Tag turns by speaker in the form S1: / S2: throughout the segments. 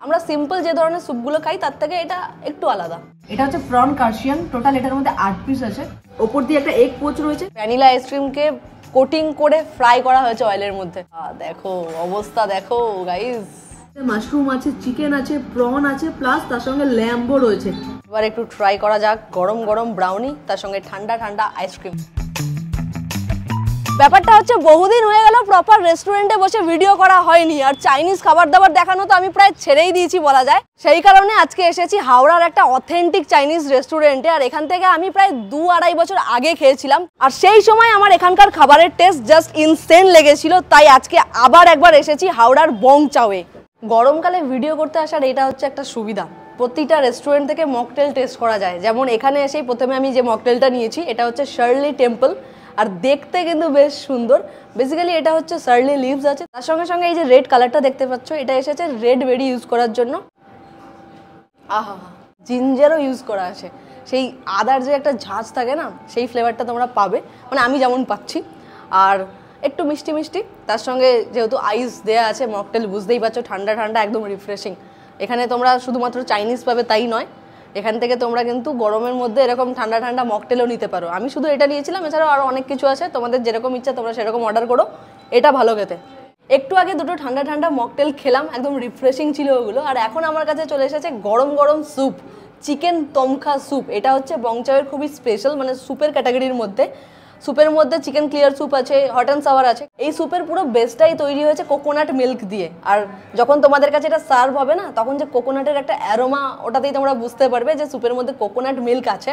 S1: আমরা সিম্পল যে ধরনের স্যুপগুলো খাই তার থেকে এটা একটু আলাদা। এটা হচ্ছে প্রন কার্শিয়ান, টোটাল এটার মধ্যে 8 পিস আছে। ওপর দিয়ে একটা এগ পোচ রয়েছে। ভ্যানিলা আইসক্রিমকে কোটিং করে ফ্রাই করা হয়েছে অয়েলের মধ্যে। দেখো অবস্থা দেখো গাইস। মাশরুম আছে, চিকেন আছে, প্রন আছে, প্লাস তার সঙ্গে ল্যাম্বো রয়েছে। এবার একটু ট্রাই করা যাক গরম গরম ব্রাউনি, তার সঙ্গে ঠান্ডা ঠান্ডা আইসক্রিম। ব্যাপারটা হচ্ছে বহুদিন হয়ে গেল প্রপার রেস্টুরেন্টে বসে ভিডিও করা হয়নি, আর চাইনিজ খাবার দাবার দেখানো তো আমি প্রায় ছেড়েই দিয়েছি বলা যায়। সেই কারণে আজকে এসেছি হাওড়ার একটা অথেন্টিক চাইনিজ রেস্টুরেন্টে। আর এখান থেকে আমি প্রায় 2-2.5 বছর আগে খেয়েছিলাম, আর সেই সময় আমার এখানকার খাবারের টেস্ট জাস্ট ইনসেন লেগেছিল। তাই আজকে আবার একবার এসেছি হাওড়ার বং চাওয়ে। গরমকালে ভিডিও করতে আসার এটা হচ্ছে একটা সুবিধা, প্রতিটা রেস্টুরেন্ট থেকে মকটেল টেস্ট করা যায়। যেমন এখানে এসেই প্রথমে আমি যে মকটেলটা নিয়েছি এটা হচ্ছে শার্লি টেম্পল, আর দেখতে কিন্তু বেশ সুন্দর। বেসিক্যালি এটা হচ্ছে শার্লি লিভস আছে, তার সঙ্গে সঙ্গে এই যে রেড কালারটা দেখতে পাচ্ছ এটা এসেছে রেড বেরি ইউজ করার জন্য। আহা, জিঞ্জারও ইউজ করা আছে, সেই আদার যে একটা ঝাঁজ থাকে না সেই ফ্লেভারটা তোমরা পাবে, মানে আমি যেমন পাচ্ছি। আর একটু মিষ্টি মিষ্টি, তার সঙ্গে যেহেতু আইস দেয়া আছে মকটেল, বুঝতেই পারছো ঠান্ডা ঠান্ডা একদম রিফ্রেশিং। এখানে তোমরা শুধুমাত্র চাইনিজ পাবে তাই নয়, এখান থেকে তোমরা কিন্তু গরমের মধ্যে এরকম ঠান্ডা ঠান্ডা মকটেলও নিতে পারো। আমি শুধু এটা নিয়েছিলাম, এছাড়াও আরও অনেক কিছু আছে, তোমাদের যেরকম ইচ্ছা তোমরা সেরকম অর্ডার করো। এটা ভালো খেতে। একটু আগে দুটো ঠান্ডা ঠান্ডা মকটেল খেলাম, একদম রিফ্রেশিং ছিল ওগুলো। আর এখন আমার কাছে চলে এসেছে গরম গরম স্যুপ, চিকেন তমখা স্যুপ। এটা হচ্ছে বং চাওয়ের খুবই স্পেশাল, মানে স্যুপের ক্যাটাগরির মধ্যে। স্যুপের মধ্যে চিকেন ক্লিয়ার স্যুপ আছে, হট অ্যান্ড সাওয়ার আছে। এই স্যুপের পুরো বেসটাই তৈরি হয়েছে কোকোনাট মিল্ক দিয়ে। আর যখন তোমাদের কাছে এটা সার্ভ হবে না, তখন যে কোকোনাটের একটা অ্যারোমা, ওটাতেই তোমরা বুঝতে পারবে যে স্যুপের মধ্যে কোকোনাট মিল্ক আছে।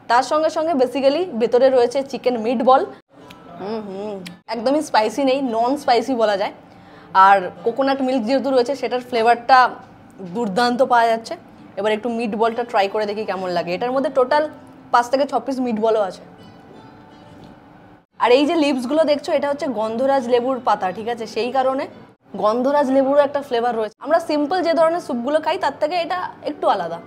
S1: তার সঙ্গে সঙ্গে বেসিক্যালি ভেতরে রয়েছে চিকেন মিট বল। একদমই স্পাইসি নেই, নন স্পাইসি বলা যায়। আর কোকোনাট মিল্ক যেহেতু রয়েছে সেটার ফ্লেভারটা দুর্দান্ত পাওয়া যাচ্ছে। এবার একটু মিট বলটা ট্রাই করে দেখি কেমন লাগে। এটার মধ্যে টোটাল 5 থেকে 6 পিস মিট বলও আছে। আর এই যে লিভসগুলো দেখছো এটা হচ্ছে গন্ধরাজ লেবুর পাতা, ঠিক আছে? সেই কারণে গন্ধরাজ লেবুরও একটা ফ্লেভার রয়েছে। আমরা সিম্পল যে ধরনের স্যুপগুলো খাই তার থেকে এটা একটু আলাদা।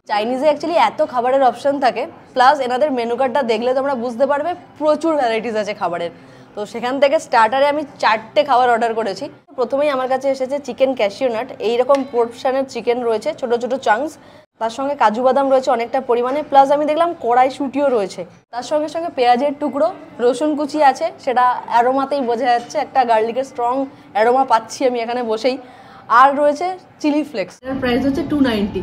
S1: চাইনিজে অ্যাকচুয়ালি এত খাবারের অপশন থাকে, প্লাস এনাদের মেনু কার্ডটা দেখলে তোমরা বুঝতে পারবে প্রচুর ভ্যারাইটিস আছে খাবারের। তো সেখান থেকে স্টার্টারে আমি 4টে খাবার অর্ডার করেছি। প্রথমেই আমার কাছে এসেছে চিকেন ক্যাশিউ নাট। এইরকম পোর্শনের চিকেন রয়েছে, ছোট ছোট চাংস। তার সঙ্গে কাজু বাদাম রয়েছে অনেকটা পরিমাণে, প্লাস আমি দেখলাম কড়াইশুঁটিও রয়েছে। তার সঙ্গে সঙ্গে পেঁয়াজের টুকরো, রসুন কুচি আছে, সেটা অ্যারোমাতেই বোঝা যাচ্ছে, একটা গার্লিকের স্ট্রং অ্যারোমা পাচ্ছি আমি এখানে বসেই। আর রয়েছে চিলি ফ্লেক্স, এর প্রাইস হচ্ছে 290।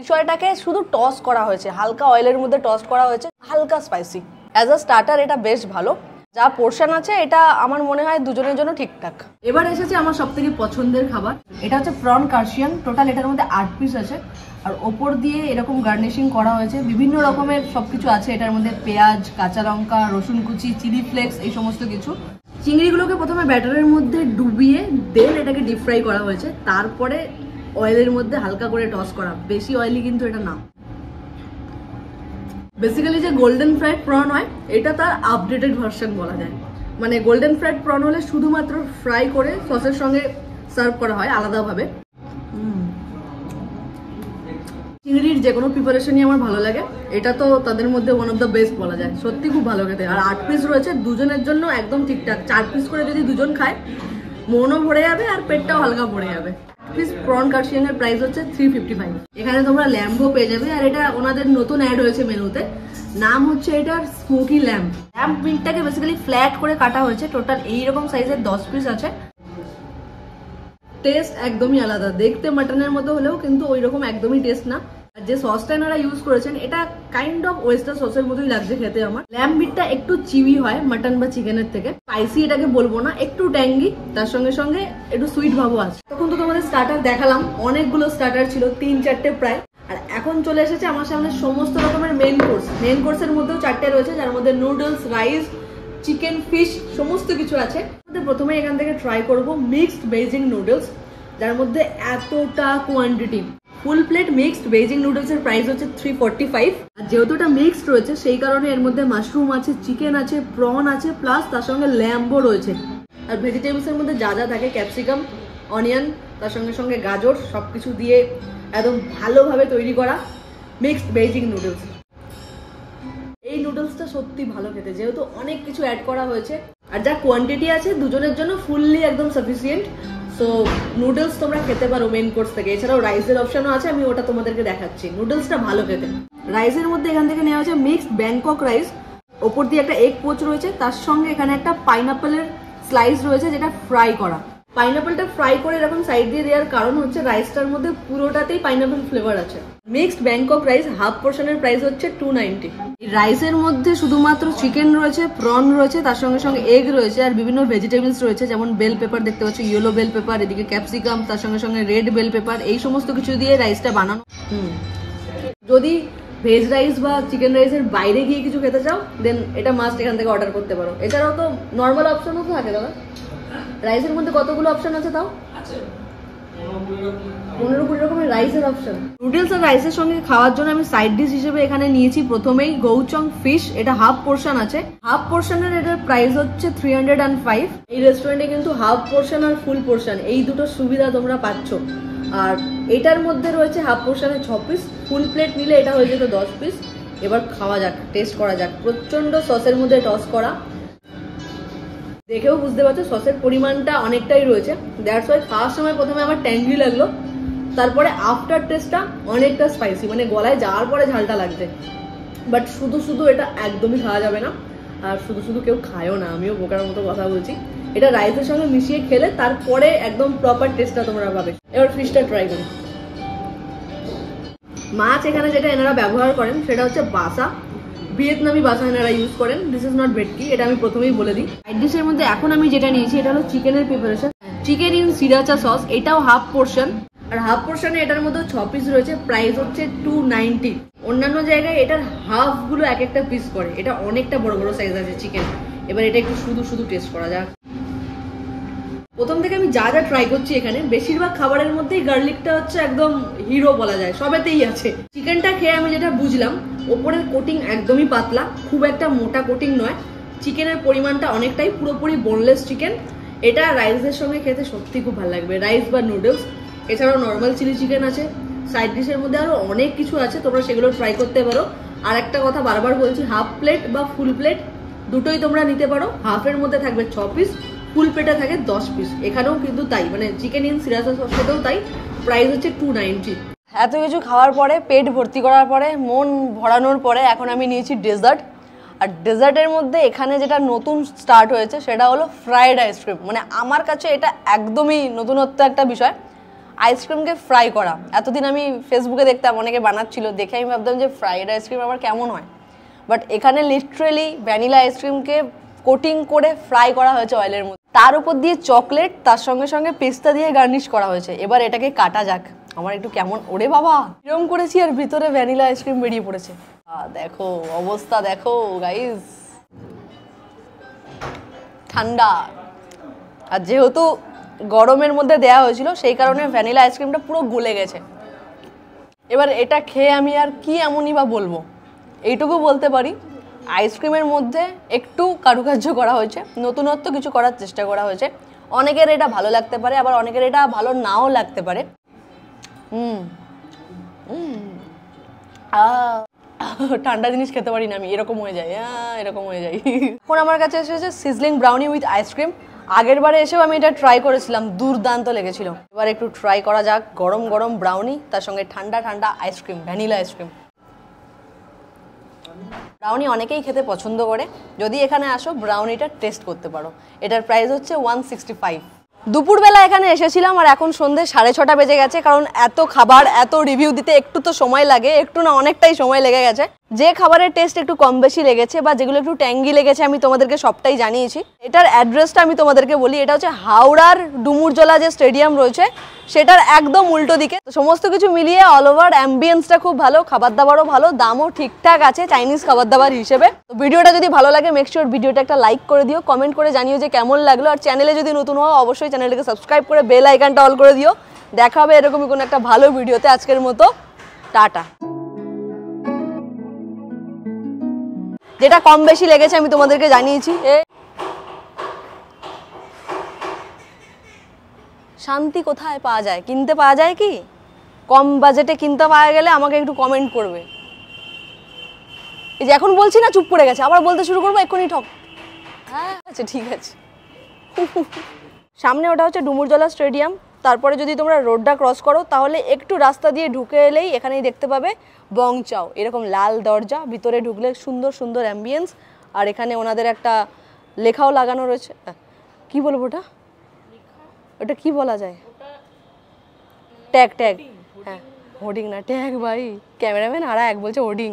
S1: বিষয়টাকে শুধু টস করা হয়েছে, হালকা অয়েলের মধ্যে টস করা হয়েছে, হালকা স্পাইসি। অ্যাজ আ স্টার্টার এটা বেশ ভালো। যা পোর্শন আছে এটা আমার মনে হয় দুজনের জন্য ঠিকঠাক। এবার এসেছে আমার সবথেকে পছন্দের খাবার, এটা হচ্ছে প্রন কার্শিয়ান। টোটাল এটার মধ্যে 8 পিস আছে, আর ওপর দিয়ে এরকম গার্নিশিং করা হয়েছে, বিভিন্ন রকমের সবকিছু আছে এটার মধ্যে, পেঁয়াজ, কাঁচা লঙ্কা, রসুন কুচি, চিলি ফ্লেক্স, এই সমস্ত কিছু। চিংড়িগুলোকে প্রথমে ব্যাটারের মধ্যে ডুবিয়ে দেন এটাকে ডিপ ফ্রাই করা হয়েছে, তারপরে অয়েলের মধ্যে হালকা করে টস করা। বেশি অয়েলি কিন্তু এটা না। বেসিক্যালি যে গোল্ডেন ফ্রাইড প্রন হয় এটা তার আপডেটেড ভার্সন বলা যায়। মানে গোল্ডেন ফ্রাইড প্রন হলে শুধুমাত্র ফ্রাই করে সসের সঙ্গে সার্ভ করা হয় আলাদাভাবে। চিংড়ির যে কোনো প্রিপারেশনই আমার ভালো লাগে, এটা তো তাদের মধ্যে ওয়ান অফ দ্য বেস্ট বলা যায়। সত্যি খুব ভালো খেতে। আর 8 পিস রয়েছে, দুজনের জন্য একদম ঠিকঠাক। 4 পিস করে যদি দুজন খায় মনও ভরে যাবে আর পেটটাও হালকা ভরে যাবে। পিস প্রন কার্শিয়ানের প্রাইস হচ্ছে 355। এখানে তোমরা ল্যাম্বো পেয়ে যাবে, আর এটা ওনাদের নতুন অ্যাড হয়েছে মেনুতে। নাম হচ্ছে এটার স্মোকি ল্যাম্ব। ল্যাম্ব মিটটাকে বেসিক্যালি ফ্ল্যাট করে কাটা হয়েছে। টোটাল এইরকম সাইজের 10 পিস আছে। টেস্ট একদমই আলাদা। দেখতে মাটনের মতো হলেও কিন্তু ওই রকম একদমই টেস্ট না। আর যে সসটা এনারা ইউজ করেছেন এটা কাইন্ড অফ ওয়েস্টার সসের মতোই লাগছে খেতে আমার। ল্যাম্ব মিটটা একটু চিউই হয় মাটন বা চিকেনের থেকে। স্পাইসি এটাকে বলবো না, একটু ট্যাঙ্গি, তার সঙ্গে সঙ্গে একটু সুইট ভাবও আছে। তখন তো তোমাদের স্টার্টার দেখালাম, অনেকগুলো স্টার্টার ছিল, 3-4টে প্রায়। আর এখন চলে এসেছে আমার সামনে সমস্ত রকমের মেন কোর্স। মেন কোর্সের মধ্যেও 4টে রয়েছে, যার মধ্যে নুডলস, রাইস, চিকেন, ফিশ সমস্ত কিছু আছে। প্রথমে এখান থেকে ট্রাই করবো মিক্সড বেজিং নুডলস, যার মধ্যে এতটা quantity. Full plate mixed Beijing noodles এর প্রাইস হচ্ছে 345। আর যেহেতু এটা মিক্সড রয়েছে সেই কারণে এর মধ্যে মাশরুম আছে, চিকেন আছে, প্রন আছে, প্লাস তার সঙ্গে ল্যাম্বো রয়েছে। আর ভেজিটেবলস এর মধ্যে যা যা থাকে, ক্যাপসিকাম, অনিয়ন, তার সঙ্গে সঙ্গে গাজর, সবকিছু দিয়ে একদম ভালোভাবে তৈরি করা মিক্সড বেজিং নুডলস। এই নুডলসটা সত্যি ভালো খেতে, যেহেতু অনেক কিছু অ্যাড করা হয়েছে। আর যা কোয়ান্টিটি আছে দুজনের জন্য ফুললি একদম সাফিসিয়েন্ট। সো নুডলস তোমরা খেতে পারো মেন কোর্স থেকে, এছাড়াও রাইসের অপশনও আছে, আমি ওটা তোমাদেরকে দেখাচ্ছি। নুডলসটা ভালো খেতে। রাইসের মধ্যে এখান থেকে নেওয়া হচ্ছে মিক্সড ব্যাংকক রাইস, ওপর দিয়ে একটা এগ পোচ রয়েছে, তার সঙ্গে এখানে একটা পাইনাপেলের স্লাইস রয়েছে যেটা ফ্রাই করা। পাইনাপেলটা ফ্রাই করে এরকম সাইড দিয়ে দেওয়ার কারণ হচ্ছে রাইসটার মধ্যে পুরোটাতেই পাইনাপেল ফ্লেভার আছে। মিক্সড ব্যাংকক রাইস হাফ পোর্শনের প্রাইস হচ্ছে 290। রাইসের মধ্যে শুধুমাত্র চিকেন রয়েছে, প্রন রয়েছে, তার সঙ্গে সঙ্গে এগ রয়েছে আর বিভিন্ন ভেজিটেবলস রয়েছে, যেমন বেল পেপার দেখতে পাচ্ছ, ইয়েলো বেল পেপার, এদিকে ক্যাপসিকাম, তার সঙ্গে সঙ্গে রেড বেল পেপার, এই সমস্ত কিছু দিয়ে রাইসটা বানানো। যদি ভেজ রাইস বা চিকেন রাইসের বাইরে গিয়ে কিছু খেতে চাও দেন এটা মাস্ট এখান থেকে অর্ডার করতে পারো। এছাড়াও তো নর্মাল অপশনও তো থাকে দাদা। রাইসের মধ্যে কতগুলো অপশন আছে তাও? 15-20 রকমের রাইসের অপশন। নুডলস আর রাইসের সঙ্গে খাওয়ার জন্য আমি সাইড ডিশ হিসেবে এখানে নিয়েছি প্রথমেই গৌচং ফিশ, এটা হাফ পোর্শন আছে। হাফ পোর্শনের এটার প্রাইস হচ্ছে 305। এই রেস্টুরেন্টে কিন্তু হাফ পোর্শন আর ফুল পোর্শন এই দুটো সুবিধা তোমরা পাচ্ছ। আর এটার মধ্যে রয়েছে হাফ পোর্শনে 6 পিস, ফুল প্লেট নিলে এটা হয়ে যেত 10 পিস। এবার খাওয়া যাক, টেস্ট করা যাক। প্রচন্ড সসের মধ্যে টস করা, দেখেও বুঝতে পারছো সসের পরিমাণটা অনেকটাই রয়েছে। দ্যাটস ওয়াই খাওয়ার সময় প্রথমে আমার ট্যাঙ্গি লাগলো, তারপরে আফটার টেস্টটা অনেকটা স্পাইসি, মানে গলায় যাওয়ার পরে ঝালটা লাগছে। বাট শুধু শুধু এটা একদমই খাওয়া যাবে না, আর শুধু শুধু কেউ খায়ও না, আমিও বোকার মতো কথা বলছি। এটা রাইসের সঙ্গে মিশিয়ে খেলে তারপরে একদম প্রপার টেস্টটা তোমরা পাবে। এবার ফিশটা ট্রাই করি। মাছ এখানে যেটা এনারা ব্যবহার করেন সেটা হচ্ছে বাসা, ভিয়েতনামি বাসা এনারা ইউজ করেন। দিস ইজ নট ভেটকি, এটা আমি প্রথমেই বলে দিই। সাইড ডিশের মধ্যে এখন আমি যেটা নিয়েছি এটা হলো চিকেনের প্রিপারেশন, চিকেন ইন সিরাচা সস, এটাও হাফ পোর্শন। আর হাফ পোর্শনে এটার মধ্যে 6 পিস রয়েছে, প্রাইস হচ্ছে 290। অন্যান্য জায়গায় এটার হাফ গুলো এক একটা পিস করে, এটা অনেকটা বড় বড় সাইজ আছে চিকেন। এবার এটা একটু শুধু শুধু টেস্ট করা যাক। প্রথম থেকে আমি যা যা ট্রাই করছি এখানে বেশিরভাগ খাবারের মধ্যেই গার্লিকটা হচ্ছে একদম হিরো বলা যায়, সবেতেই আছে। চিকেনটা খেয়ে আমি যেটা বুঝলাম, ওপরের কোটিং একদমই পাতলা, খুব একটা মোটা কোটিং নয়। চিকেনের পরিমাণটা অনেকটাই, পুরোপুরি বোনলেস চিকেন। এটা রাইসের সঙ্গে খেতে সত্যি খুব ভালো লাগবে, রাইস বা নুডলস। এছাড়াও নর্মাল চিলি চিকেন আছে, সাইড ডিশের মধ্যে আরো অনেক কিছু আছে, তোমরা সেগুলো ট্রাই করতে পারো। আর একটা কথা বারবার বলছি, হাফ প্লেট বা ফুল প্লেট দুটোই তোমরা নিতে পারো। হাফের মধ্যে থাকবে 6 পিস, ফুল প্লেটে থাকে 10 পিস। এখানেও কিন্তু তাই, মানে চিকেন ইন সিরাচা সসেও তাই, প্রাইস হচ্ছে 290। এত কিছু খাওয়ার পরে, পেট ভর্তি করার পরে, মন ভরানোর পরে এখন আমি নিয়েছি ডেজার্ট। আর ডেজার্টের মধ্যে এখানে যেটা নতুন স্টার্ট হয়েছে সেটা হলো ফ্রাইড আইসক্রিম। মানে আমার কাছে এটা একদমই নতুনত্ব একটা বিষয়, আইসক্রিমকে ফ্রাই করা। এতদিন আমি ফেসবুকে দেখতাম অনেকে বানাচ্ছিল, দেখে আমি ভাবতাম যে ফ্রাইড আইসক্রিম আবার কেমন হয়। বাট এখানে লিটারেলি ভ্যানিলা আইসক্রিমকে কোটিং করে ফ্রাই করা হয়েছে অয়েলের মধ্যে, তার উপর দিয়ে চকলেট, তার সঙ্গে সঙ্গে পেস্তা দিয়ে গার্নিশ করা হয়েছে। এবার এটাকে কাটা যাক। আমার একটু কেমন, ওরে বাবা এরকম করেছি আর ভিতরে ভ্যানিলা আইসক্রিম বেরিয়ে পড়েছে। দেখো অবস্থা, দেখো গাইস, ঠান্ডা। আর যেহেতু গরমের মধ্যে দেয়া হয়েছিল সেই কারণে ভ্যানিলা আইসক্রিমটা পুরো গলে গেছে। এবার এটা খেয়ে আমি আর কি এমনই বা বলবো, এইটুকু বলতে পারি আইসক্রিমের মধ্যে একটু কারুকার্য করা হয়েছে, নতুনত্ব কিছু করার চেষ্টা করা হয়েছে। অনেকের এটা ভালো লাগতে পারে, আবার অনেকের এটা ভালো নাও লাগতে পারে। ঠান্ডা জিনিস খেতে পারি না আমি, এরকম হয়ে যায়, এরকম হয়ে যায়। এখন আমার কাছে এসেছে সিজলিং ব্রাউনি উইথ আইসক্রিম। আগের বারে এসেও আমি এটা ট্রাই করেছিলাম, দুর্দান্ত লেগেছিল। এবার একটু ট্রাই করা যাক গরম গরম ব্রাউনি, তার সঙ্গে ঠান্ডা ঠান্ডা আইসক্রিম, ভ্যানিলা আইসক্রিম। ব্রাউনি অনেকেই খেতে পছন্দ করে, যদি এখানে আসো ব্রাউনিটা টেস্ট করতে পারো। এটার প্রাইস হচ্ছে 165। দুপুরবেলা এখানে এসেছিলাম আর এখন সন্ধ্যে 6:30 বেজে গেছে, কারণ এত খাবার, এত রিভিউ দিতে একটু তো সময় লাগে, একটু না অনেকটাই সময় লেগে গেছে। যে খাবারের টেস্ট একটু কম বেশি লেগেছে বা যেগুলো একটু ট্যাঙ্গি লেগেছে আমি তোমাদেরকে সবটাই জানিয়েছি। এটার অ্যাড্রেসটা আমি তোমাদেরকে বলি, এটা হচ্ছে হাওড়ার ডুমুরজলা যে স্টেডিয়াম রয়েছে সেটার একদম উল্টো দিকে। সমস্ত কিছু মিলিয়ে অল ওভার অ্যাম্বিয়েন্সটা খুব ভালো, খাবার দাবারও ভালো, দামও ঠিকঠাক আছে চাইনিজ খাবার দাবার হিসেবে। তো ভিডিওটা যদি ভালো লাগে মেক শিওর ভিডিওটা একটা লাইক করে দিও, কমেন্ট করে জানিও যে কেমন লাগলো। আর চ্যানেলে যদি নতুন হও অবশ্যই চ্যানেলটাকে সাবস্ক্রাইব করে বেল আইকনটা অল করে দিও। দেখা হবে এরকমই কোনো একটা ভালো ভিডিওতে। আজকের মতো টাটা। যেটা কম বেশি লেগেছে আমি তোমাদেরকে জানিয়েছি। শান্তি কোথায় পাওয়া যায়? কিনতে পাওয়া যায় কি? কম বাজেটে কিনতে পাওয়া গেলে আমাকে একটু কমেন্ট করবে। এই যে এখন বলছি না চুপ করে গেছে, আবার বলতে শুরু করবো এক্ষুনি ঠক। হ্যাঁ আচ্ছা ঠিক আছে। সামনে ওটা হচ্ছে ডুমুরজলা স্টেডিয়াম। তারপরে যদি তোমরা রোডটা ক্রস করো তাহলে একটু রাস্তা দিয়ে ঢুকে এলেই এখানেই দেখতে পাবে বং চাও, এরকম লাল দরজা, ভিতরে ঢুকলে সুন্দর সুন্দর অ্যাম্বিয়েন্স। আর এখানে ওনাদের একটা লেখাও লাগানো রয়েছে, কি বলবো ওটা, ওটা কি বলা যায়, ট্যাগ ট্যাগ, হ্যাঁ হোর্ডিং না ট্যাগ, ভাই ক্যামেরাম্যান আর এক বলছে হোর্ডিং।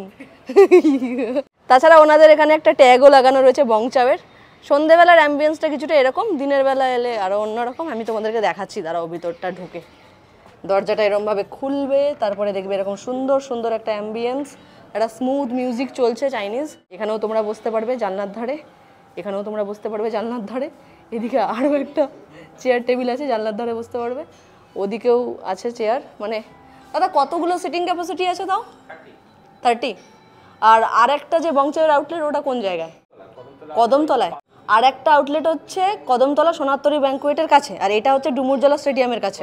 S1: তাছাড়া ওনাদের এখানে একটা ট্যাগও লাগানো রয়েছে বং চাওয়ের। সন্ধেবেলার অ্যাম্বিয়েন্সটা কিছুটা এরকম, দিনের বেলা এলে আরও অন্যরকম। আমি তোমাদেরকে দেখাচ্ছি, দাঁড়াও ভিতরটা ঢুকে। দরজাটা এরকমভাবে খুলবে, তারপরে দেখবে এরকম সুন্দর সুন্দর একটা অ্যাম্বিয়েন্স, একটা স্মুথ মিউজিক চলছে চাইনিজ। এখানেও তোমরা বসতে পারবে জানলার ধারে, এখানেও তোমরা বসতে পারবে জানলার ধারে। এদিকে আরও একটা চেয়ার টেবিল আছে, জানলার ধারে বসতে পারবে। ওদিকেও আছে চেয়ার। মানে দাদা কতগুলো সিটিং ক্যাপাসিটি আছে তাও? 30। আর একটা যে বংচায়ের আউটলেট ওটা কোন জায়গায়? কদমতলায়। আর একটা আউটলেট হচ্ছে কদমতলা সোনারতরী ব্যাংকুয়েটের কাছে, আর এটা হচ্ছে ডুমুরজলা স্টেডিয়ামের কাছে।